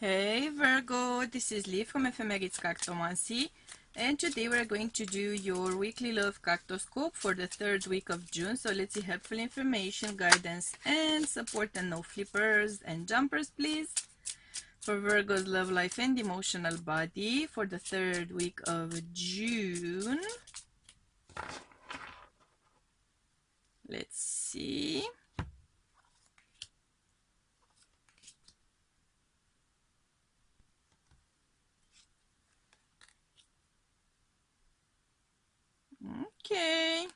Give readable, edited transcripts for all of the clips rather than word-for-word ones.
Hey Virgo, this is Lee from Ephemeris Cartomancy, and today we're going to do your weekly love cartoscope for the 3rd week of June. So let's see helpful information, guidance, and support, and no flippers and jumpers, please. For Virgo's love life and emotional body for the 3rd week of June. Let's see. Okay.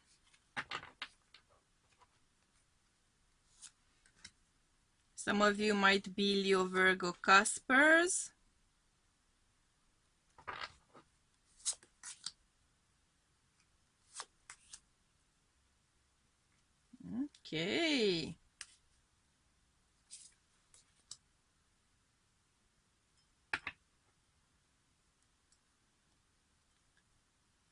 Some of you might be Leo, Virgo, Caspers. Okay.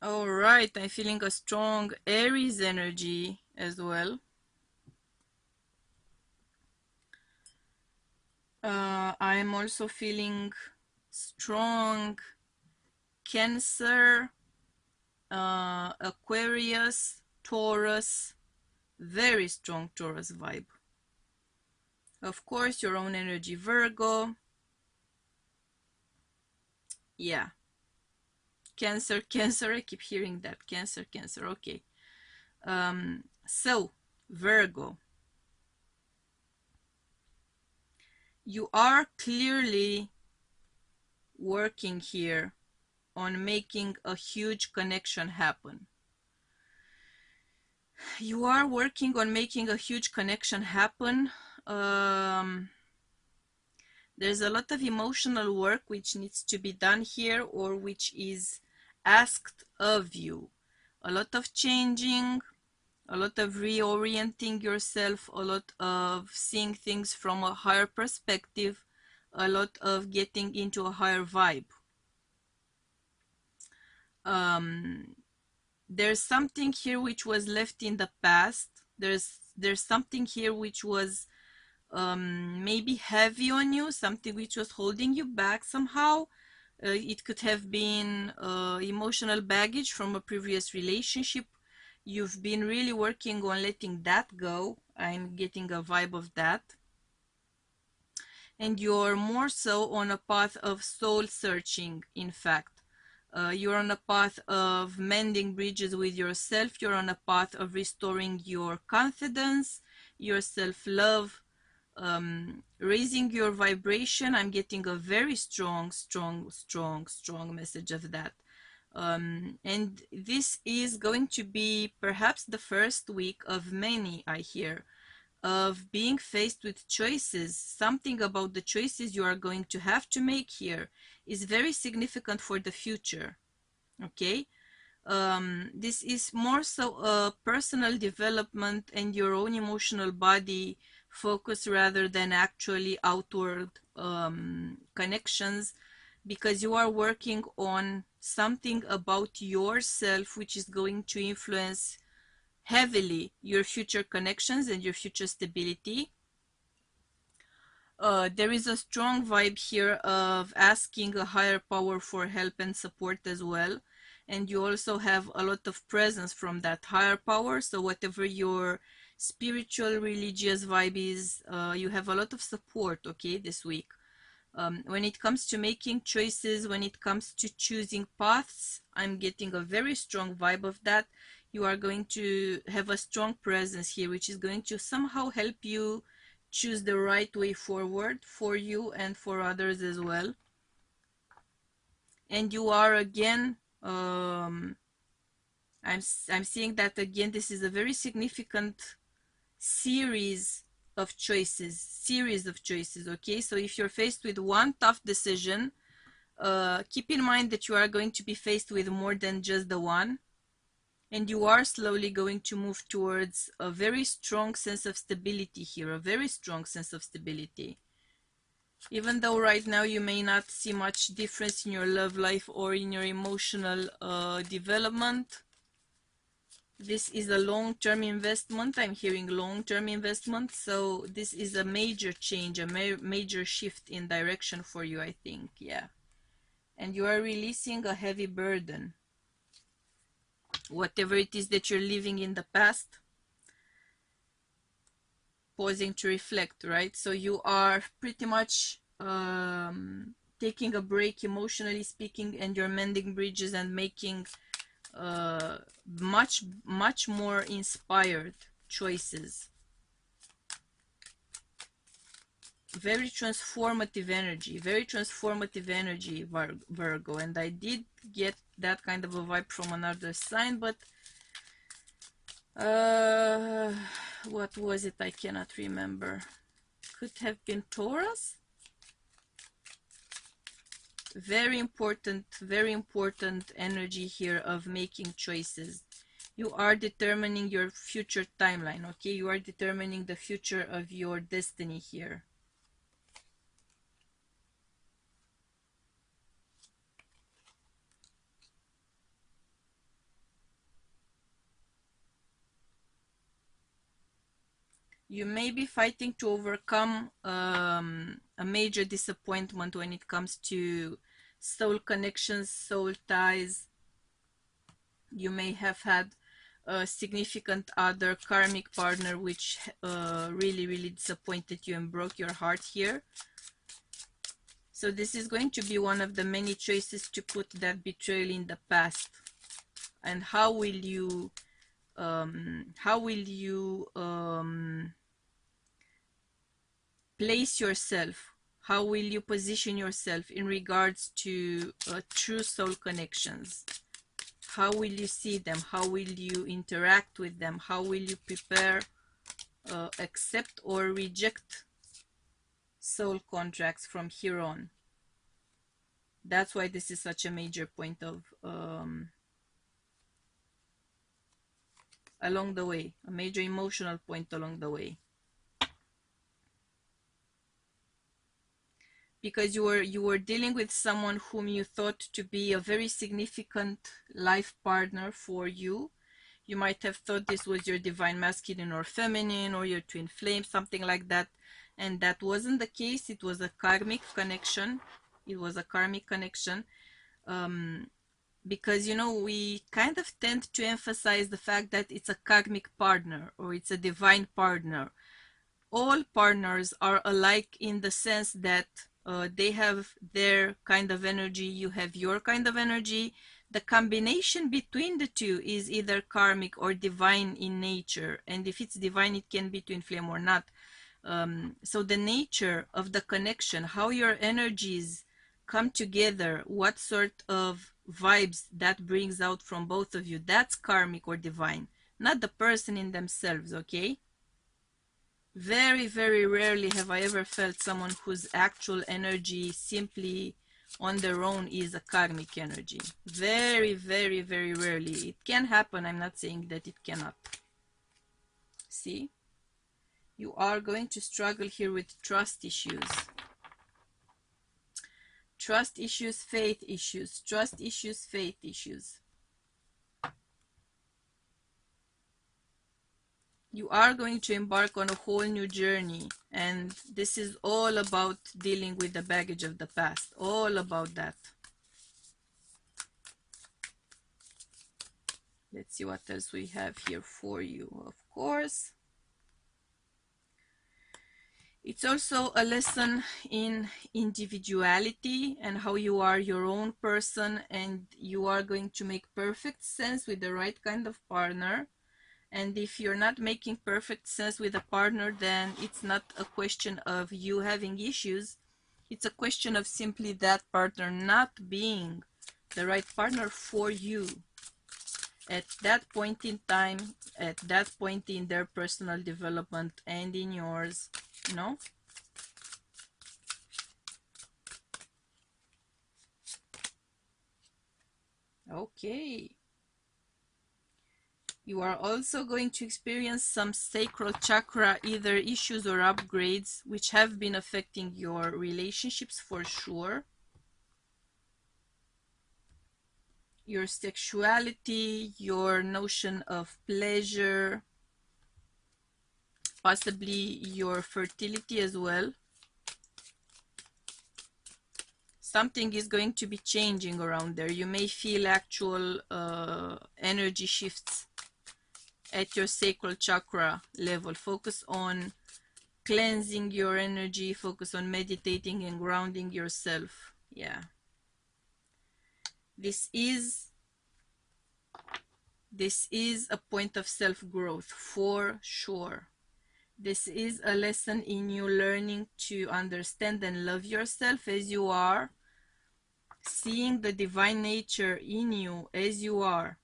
All right, I'm feeling a strong Aries energy as well. I'm also feeling strong Cancer, Aquarius, Taurus, very strong Taurus vibe. Of course, your own energy, Virgo. Yeah. Cancer, Cancer, I keep hearing that. Cancer, Cancer, okay. So, Virgo. You are clearly working here on making a huge connection happen. You are working on making a huge connection happen. There's a lot of emotional work which needs to be done here, or which is asked of you. A lot of changing, a lot of reorienting yourself, a lot of seeing things from a higher perspective, a lot of getting into a higher vibe. There's something here which was left in the past. There's something here which was maybe heavy on you, something which was holding you back somehow. It could have been emotional baggage from a previous relationship. You've been really working on letting that go. I'm getting a vibe of that. And you're more so on a path of soul searching, in fact. You're on a path of mending bridges with yourself. You're on a path of restoring your confidence, your self-love, raising your vibration. I'm getting a very strong message of that. And this is going to be perhaps the first week of many, I hear, of being faced with choices. Something about the choices you are going to have to make here is very significant for the future. Okay, this is more so a personal development and your own emotional body focus rather than actually outward connections, because you are working on something about yourself which is going to influence heavily your future connections and your future stability. There is a strong vibe here of asking a higher power for help and support as well. And you also have a lot of presence from that higher power. So whatever your spiritual, religious vibe is, you have a lot of support, okay, this week. When it comes to making choices, when it comes to choosing paths, I'm getting a very strong vibe of that. You are going to have a strong presence here, which is going to somehow help you choose the right way forward for you and for others as well. And you are again, I'm seeing that again, this is a very significant series of choices, okay? So if you're faced with one tough decision, keep in mind that you are going to be faced with more than just the one. And you are slowly going to move towards a very strong sense of stability here, a very strong sense of stability. Even though right now you may not see much difference in your love life or in your emotional development, This is a long-term investment. I'm hearing long-term investment. So this is a major change, a major shift in direction for you, I think. Yeah. And you are releasing a heavy burden. Whatever it is that you're living in the past, pausing to reflect, right? So you are pretty much taking a break, emotionally speaking, and you're mending bridges and making much more inspired choices. Very transformative energy, Virgo. And I did get that kind of a vibe from another sign, but what was it? I cannot remember. Could have been Taurus. Very important energy here of making choices. You are determining your future timeline, okay? You are determining the future of your destiny here. You may be fighting to overcome a major disappointment when it comes to soul connections, soul ties. You may have had a significant other, karmic partner, which really disappointed you and broke your heart here. So this is going to be one of the many choices to put that betrayal in the past. And how will you place yourself? How will you position yourself in regards to true soul connections? How will you see them? How will you interact with them? How will you prepare, accept or reject soul contracts from here on? That's why this is such a major point of along the way, a major emotional point along the way. Because you were dealing with someone whom you thought to be a very significant life partner for you. You might have thought this was your divine masculine or feminine, or your twin flame, something like that. And that wasn't the case. It was a karmic connection. It was a karmic connection. Because, you know, we kind of tend to emphasize the fact that it's a karmic partner or it's a divine partner. All partners are alike in the sense that they have their kind of energy, you have your kind of energy. The combination between the two is either karmic or divine in nature, and if it's divine, it can be twin flame or not. So the nature of the connection, how your energies come together, what sort of vibes that brings out from both of you, that's karmic or divine, not the person in themselves, okay? Very rarely have I ever felt someone whose actual energy simply on their own is a karmic energy. Very rarely. It can happen, I'm not saying that it cannot. See? You are going to struggle here with trust issues. Trust issues, faith issues. Trust issues, faith issues. You are going to embark on a whole new journey, and this is all about dealing with the baggage of the past. All about that. Let's see what else we have here for you. Of course, it's also a lesson in individuality and how you are your own person, and you are going to make perfect sense with the right kind of partner. And if you're not making perfect sense with a partner, then it's not a question of you having issues. It's a question of simply that partner not being the right partner for you at that point in time, at that point in their personal development and in yours, you know? Okay. You are also going to experience some sacral chakra either issues or upgrades, which have been affecting your relationships for sure. your sexuality, your notion of pleasure, possibly your fertility as well. Something is going to be changing around there. You may feel actual energy shifts at your sacral chakra level. Focus on cleansing your energy, focus on meditating and grounding yourself. Yeah. This is a point of self-growth for sure. This is a lesson in you learning to understand and love yourself as you are, seeing the divine nature in you as you are,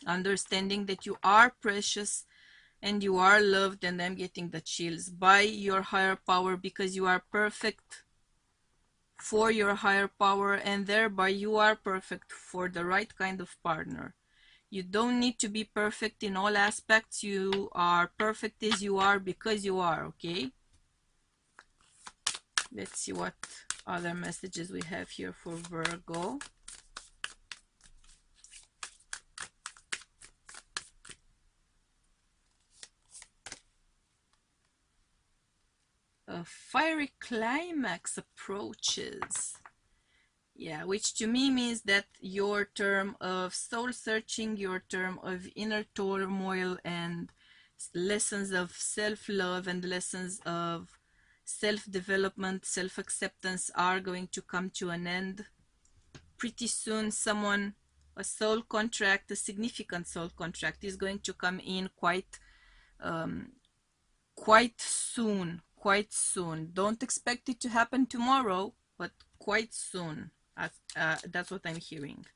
understanding that you are precious and you are loved, and I'm getting the chills, by your higher power, because you are perfect for your higher power, and thereby you are perfect for the right kind of partner. You don't need to be perfect in all aspects. You are perfect as you are because you are, okay? Let's see what other messages we have here for Virgo. A fiery climax approaches. Yeah, which to me means that your term of soul searching, your term of inner turmoil and lessons of self-love and lessons of self-development, self-acceptance are going to come to an end. Pretty soon someone, a soul contract, a significant soul contract is going to come in quite soon, quite soon. Don't expect it to happen tomorrow, but quite soon. That's what I'm hearing.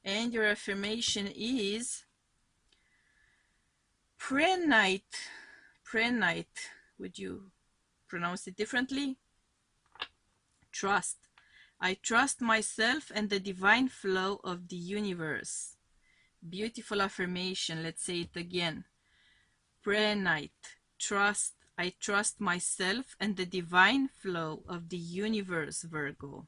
And your affirmation is prenite. Prenite. Would you pronounce it differently? Trust. I trust myself and the divine flow of the universe. Beautiful affirmation. Let's say it again. Prenite. Trust. I trust myself and the divine flow of the universe, Virgo.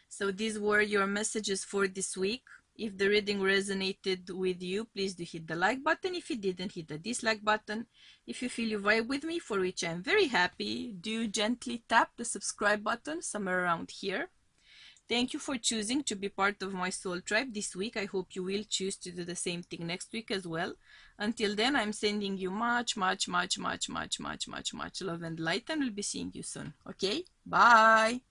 So these were your messages for this week. If the reading resonated with you, please do hit the like button. If it didn't, hit the dislike button. If you feel you vibe with me, for which I'm very happy, do gently tap the subscribe button somewhere around here. Thank you for choosing to be part of my soul tribe this week. I hope you will choose to do the same thing next week as well. Until then, I'm sending you much love and light, and we'll be seeing you soon. Okay? Bye!